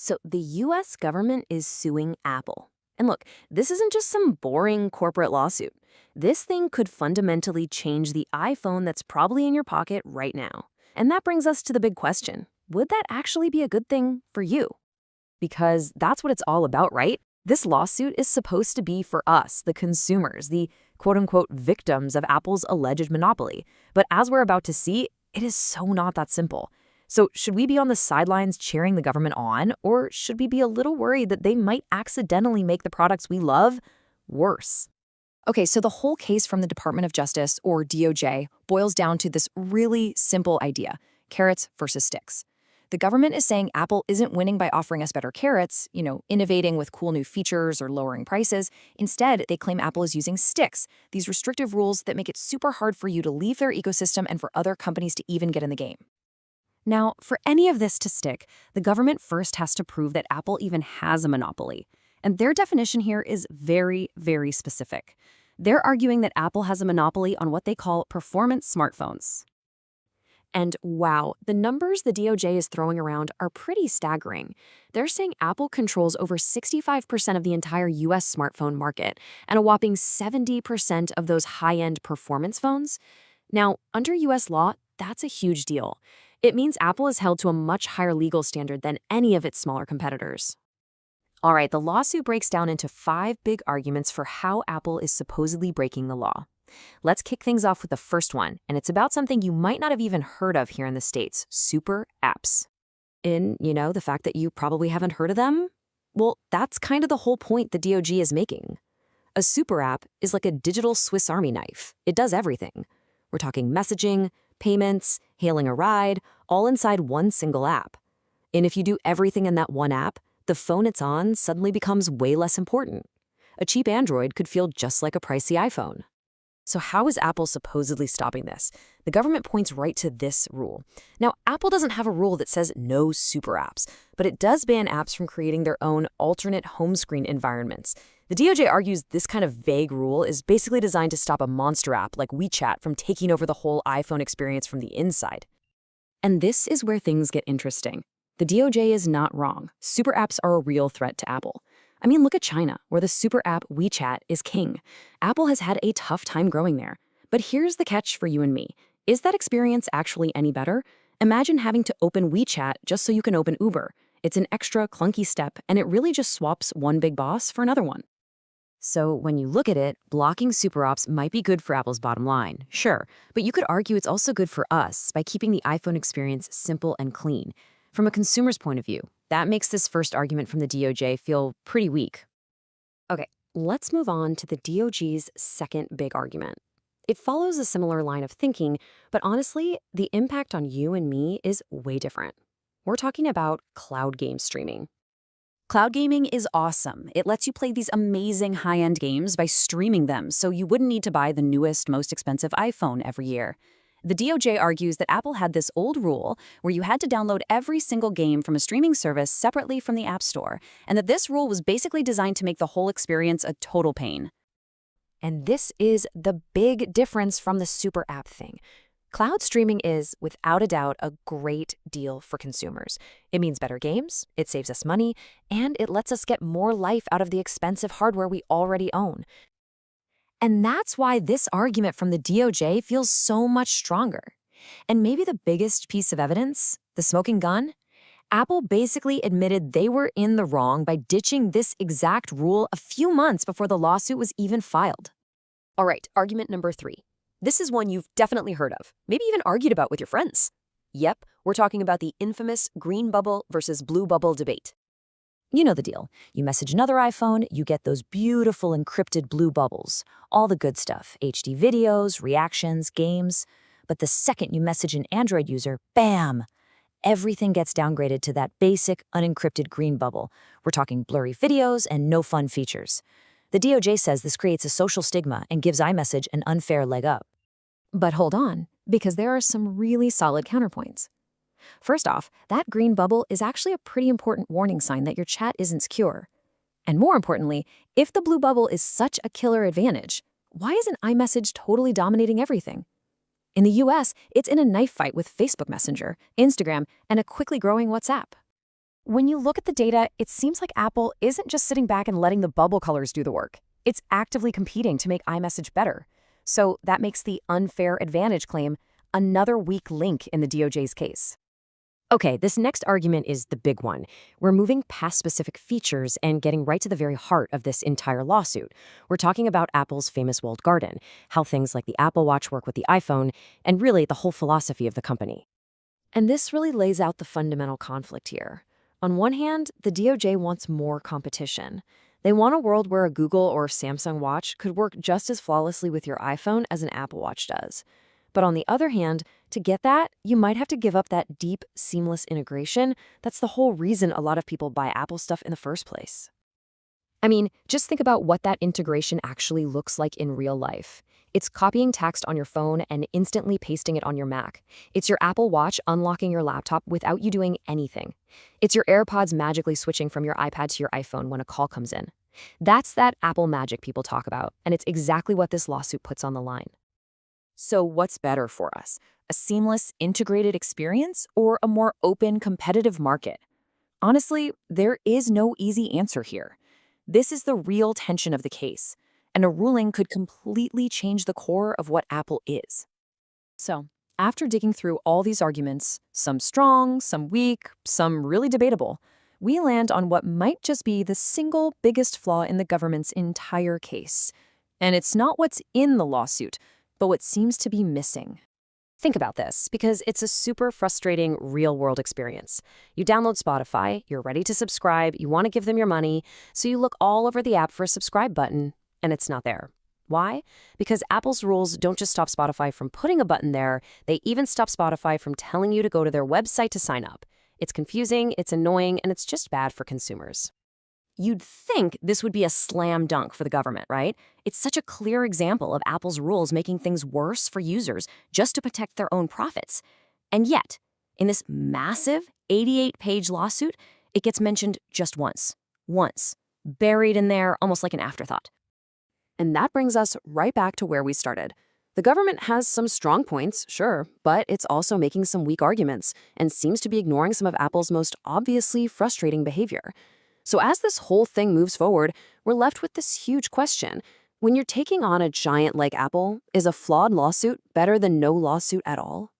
So the US government is suing Apple. And look, this isn't just some boring corporate lawsuit. This thing could fundamentally change the iPhone that's probably in your pocket right now. And that brings us to the big question. Would that actually be a good thing for you? Because that's what it's all about, right? This lawsuit is supposed to be for us, the consumers, the quote-unquote victims of Apple's alleged monopoly. But as we're about to see, it is so not that simple. So should we be on the sidelines cheering the government on, or should we be a little worried that they might accidentally make the products we love worse? Okay, so the whole case from the Department of Justice, or DOJ, boils down to this really simple idea: carrots versus sticks. The government is saying Apple isn't winning by offering us better carrots, innovating with cool new features or lowering prices. Instead, they claim Apple is using sticks, these restrictive rules that make it super hard for you to leave their ecosystem and for other companies to even get in the game. Now, for any of this to stick, the government first has to prove that Apple even has a monopoly. And their definition here is very, very specific. They're arguing that Apple has a monopoly on what they call performance smartphones. And wow, the numbers the DOJ is throwing around are pretty staggering. They're saying Apple controls over 65% of the entire US smartphone market and a whopping 70% of those high-end performance phones. Now, under US law, that's a huge deal. It means Apple is held to a much higher legal standard than any of its smaller competitors. All right, the lawsuit breaks down into 5 big arguments for how Apple is supposedly breaking the law. Let's kick things off with the first one, and it's about something you might not have even heard of here in the States: super apps. The fact that you probably haven't heard of them? Well, that's kind of the whole point the DOJ is making. A super app is like a digital Swiss Army knife. It does everything. We're talking messaging, payments, hailing a ride, all inside one single app. And if you do everything in that one app, the phone it's on suddenly becomes way less important. A cheap Android could feel just like a pricey iPhone. So how is Apple supposedly stopping this? The government points right to this rule. Now, Apple doesn't have a rule that says no super apps, but it does ban apps from creating their own alternate home screen environments. The DOJ argues this kind of vague rule is basically designed to stop a monster app like WeChat from taking over the whole iPhone experience from the inside. And this is where things get interesting. The DOJ is not wrong. Super apps are a real threat to Apple. I mean, look at China, where the super app WeChat is king. Apple has had a tough time growing there. But here's the catch for you and me. Is that experience actually any better? Imagine having to open WeChat just so you can open Uber. It's an extra clunky step, and it really just swaps one big boss for another one. So when you look at it, blocking super apps might be good for Apple's bottom line, sure. But you could argue it's also good for us by keeping the iPhone experience simple and clean. From a consumer's point of view, that makes this first argument from the DOJ feel pretty weak. Okay, let's move on to the DOJ's second big argument. It follows a similar line of thinking, but honestly, the impact on you and me is way different. We're talking about cloud game streaming. Cloud gaming is awesome. It lets you play these amazing high-end games by streaming them, so you wouldn't need to buy the newest, most expensive iPhone every year. The DOJ argues that Apple had this old rule where you had to download every single game from a streaming service separately from the App Store, and that this rule was basically designed to make the whole experience a total pain. And this is the big difference from the super app thing. Cloud streaming is, without a doubt, a great deal for consumers. It means better games, it saves us money, and it lets us get more life out of the expensive hardware we already own. And that's why this argument from the DOJ feels so much stronger. And maybe the biggest piece of evidence, the smoking gun? Apple basically admitted they were in the wrong by ditching this exact rule a few months before the lawsuit was even filed. All right, argument number 3. This is one you've definitely heard of, maybe even argued about with your friends. Yep, we're talking about the infamous green bubble versus blue bubble debate. You know the deal. You message another iPhone, you get those beautiful encrypted blue bubbles. All the good stuff, HD videos, reactions, games. But the second you message an Android user, bam! Everything gets downgraded to that basic, unencrypted green bubble. We're talking blurry videos and no fun features. The DOJ says this creates a social stigma and gives iMessage an unfair leg up. But hold on, because there are some really solid counterpoints. First off, that green bubble is actually a pretty important warning sign that your chat isn't secure. And more importantly, if the blue bubble is such a killer advantage, why isn't iMessage totally dominating everything? In the US, it's in a knife fight with Facebook Messenger, Instagram, and a quickly growing WhatsApp. When you look at the data, it seems like Apple isn't just sitting back and letting the bubble colors do the work. It's actively competing to make iMessage better. So that makes the unfair advantage claim another weak link in the DOJ's case. Okay, this next argument is the big one. We're moving past specific features and getting right to the very heart of this entire lawsuit. We're talking about Apple's famous walled garden, how things like the Apple Watch work with the iPhone, and really the whole philosophy of the company. And this really lays out the fundamental conflict here. On one hand, the DOJ wants more competition. They want a world where a Google or Samsung watch could work just as flawlessly with your iPhone as an Apple Watch does. But on the other hand, to get that, you might have to give up that deep, seamless integration. That's the whole reason a lot of people buy Apple stuff in the first place. I mean, just think about what that integration actually looks like in real life. It's copying text on your phone and instantly pasting it on your Mac. It's your Apple Watch unlocking your laptop without you doing anything. It's your AirPods magically switching from your iPad to your iPhone when a call comes in. That's that Apple magic people talk about, and it's exactly what this lawsuit puts on the line. So what's better for us? A seamless, integrated experience or a more open, competitive market? Honestly, there is no easy answer here. This is the real tension of the case, and a ruling could completely change the core of what Apple is. So, after digging through all these arguments, some strong, some weak, some really debatable, we land on what might just be the single biggest flaw in the government's entire case. And it's not what's in the lawsuit, but what seems to be missing. Think about this, because it's a super frustrating real-world experience. You download Spotify, you're ready to subscribe, you want to give them your money, so you look all over the app for a subscribe button, and it's not there. Why? Because Apple's rules don't just stop Spotify from putting a button there, they even stop Spotify from telling you to go to their website to sign up. It's confusing, it's annoying, and it's just bad for consumers. You'd think this would be a slam dunk for the government, right? It's such a clear example of Apple's rules making things worse for users just to protect their own profits. And yet, in this massive 88-page lawsuit, it gets mentioned just once. Once. Buried in there, almost like an afterthought. And that brings us right back to where we started. The government has some strong points, sure, but it's also making some weak arguments and seems to be ignoring some of Apple's most obviously frustrating behavior. So as this whole thing moves forward, we're left with this huge question. When you're taking on a giant like Apple, is a flawed lawsuit better than no lawsuit at all?